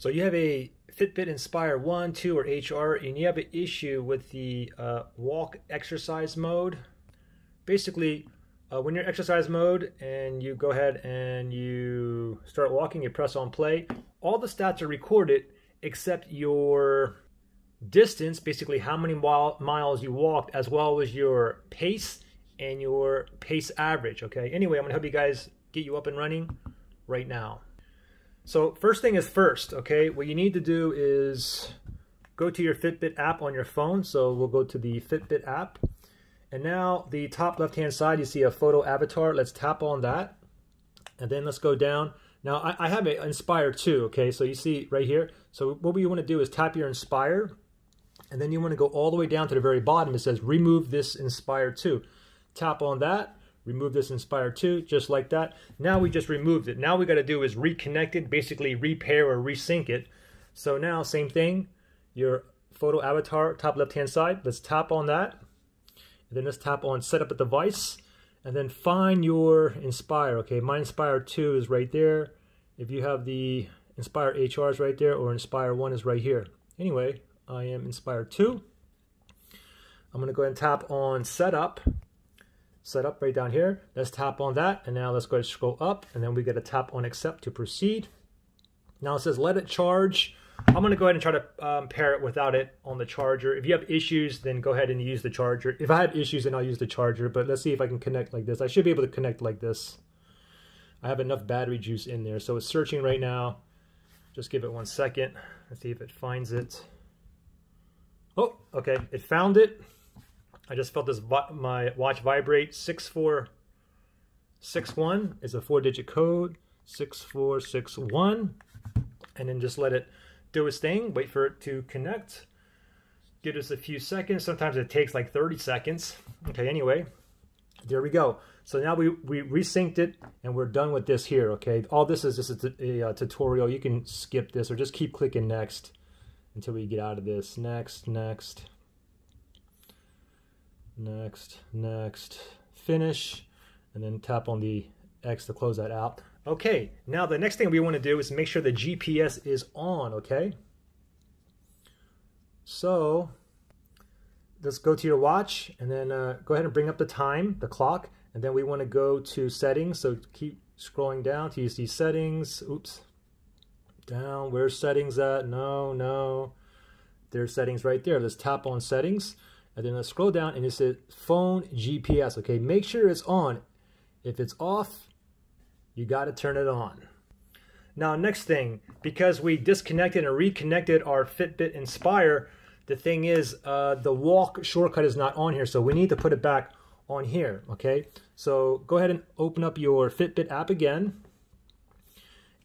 So you have a Fitbit Inspire 1, 2, or HR, and you have an issue with the walk exercise mode. Basically, when you're in exercise mode and you go ahead and you start walking, you press on play, all the stats are recorded except your distance, basically how many miles you walked, as well as your pace and your pace average. Okay, anyway, I'm gonna help you guys get you up and running right now. So first thing is first, okay, what you need to do is go to your Fitbit app on your phone. So we'll go to the Fitbit app, and now the top left hand side you see a photo avatar. Let's tap on that, and then let's go down. Now I have an Inspire 2, okay, so you see right here. So what we want to do is tap your Inspire, and then you want to go all the way down to the very bottom. It says remove this Inspire 2. Tap on that, remove this Inspire 2, just like that. Now we just removed it. Now we got to do is reconnect it, basically repair or resync it. So now same thing, your photo avatar, top left hand side, let's tap on that. And then let's tap on set up a device, and then find your Inspire. Okay, my Inspire 2 is right there. If you have the Inspire HR is right there, or Inspire 1 is right here. Anyway, I am Inspire 2. I'm going to go ahead and tap on setup right down here. Let's tap on that, and now let's go ahead and scroll up, and then we get a tap on accept to proceed. Now it says let it charge. I'm going to go ahead and try to pair it without it on the charger. If you have issues, then go ahead and use the charger. If I have issues, then I'll use the charger, but let's see if I can connect like this. I should be able to connect like this. I have enough battery juice in there, so it's searching right now. Just give it 1 second. Let's see if it finds it. Oh, okay, it found it. I just felt my watch vibrate. 6461 is a 4-digit code. 6461, and then just let it do its thing. Wait for it to connect. Give us a few seconds. Sometimes it takes like 30 seconds. Okay, anyway, there we go. So now we resynced it, and we're done with this here. Okay, all this is just a tutorial. You can skip this or just keep clicking next until we get out of this. Next, next, next, next, finish, and then tap on the X to close that out. Okay, now the next thing we want to do is make sure the GPS is on, okay? So let's go to your watch, and then go ahead and bring up the time, the clock, and then we want to go to settings. So keep scrolling down till you see settings. Oops. Down, where's settings at? No. There's settings right there. Let's tap on settings, and then let's scroll down, and it says phone GPS, okay? Make sure it's on. If it's off, you got to turn it on. Now, next thing, because we disconnected and reconnected our Fitbit Inspire, the thing is the walk shortcut is not on here, so we need to put it back on here, okay? So go ahead and open up your Fitbit app again,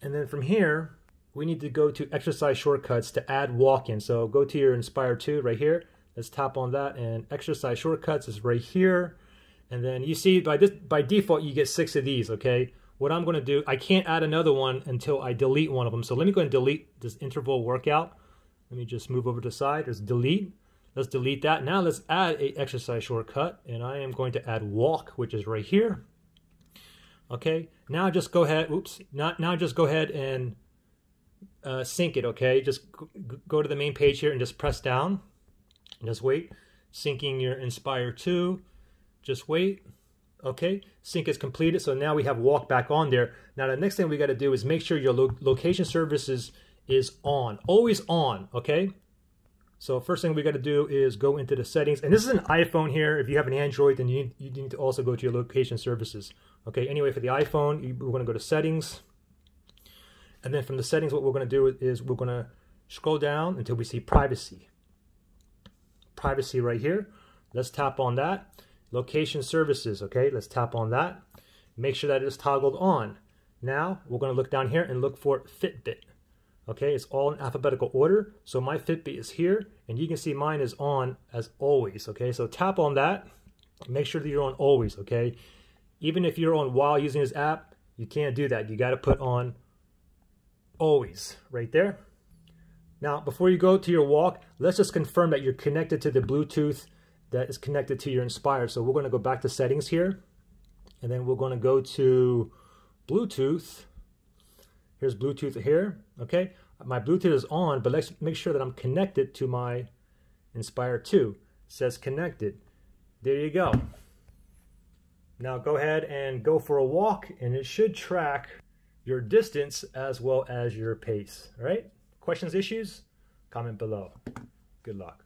and then from here, we need to go to exercise shortcuts to add walk-in. So go to your Inspire 2 right here. Let's tap on that, and exercise shortcuts is right here. And then you see by default, you get 6 of these, okay? What I'm gonna do, I can't add another one until I delete one of them. So let me go and delete this interval workout. Let me just move over to the side, there's delete. Let's delete that. Now let's add a exercise shortcut, and I am going to add walk, which is right here. Okay, now just go ahead, oops, now just go ahead and sync it, okay? Just go to the main page here and just press down. Just wait, syncing your Inspire 2, just wait. Okay, sync is completed, so now we have walk back on there. Now the next thing we got to do is make sure your location services is on, always on, okay? So first thing we got to do is go into the settings, and this is an iPhone here. If you have an Android, then you need to also go to your location services. Okay, anyway, for the iPhone, we're going to go to settings, and then from the settings, what we're going to do is we're going to scroll down until we see privacy. Privacy right here. Let's tap on that. Location services, okay, let's tap on that. Make sure that it is toggled on. Now we're going to look down here and look for Fitbit. Okay, it's all in alphabetical order. So my Fitbit is here, and you can see mine is on as always. Okay, so tap on that. Make sure that you're on always. Okay, even if you're on while using this app, you can't do that. You got to put on always right there. Now, before you go to your walk, let's just confirm that you're connected to the Bluetooth that is connected to your Inspire. So we're going to go back to settings here, and then we're going to go to Bluetooth. Here's Bluetooth here, okay? My Bluetooth is on, but let's make sure that I'm connected to my Inspire 2. It says connected. There you go. Now go ahead and go for a walk, and it should track your distance as well as your pace. All right? Questions, issues? Comment below. Good luck.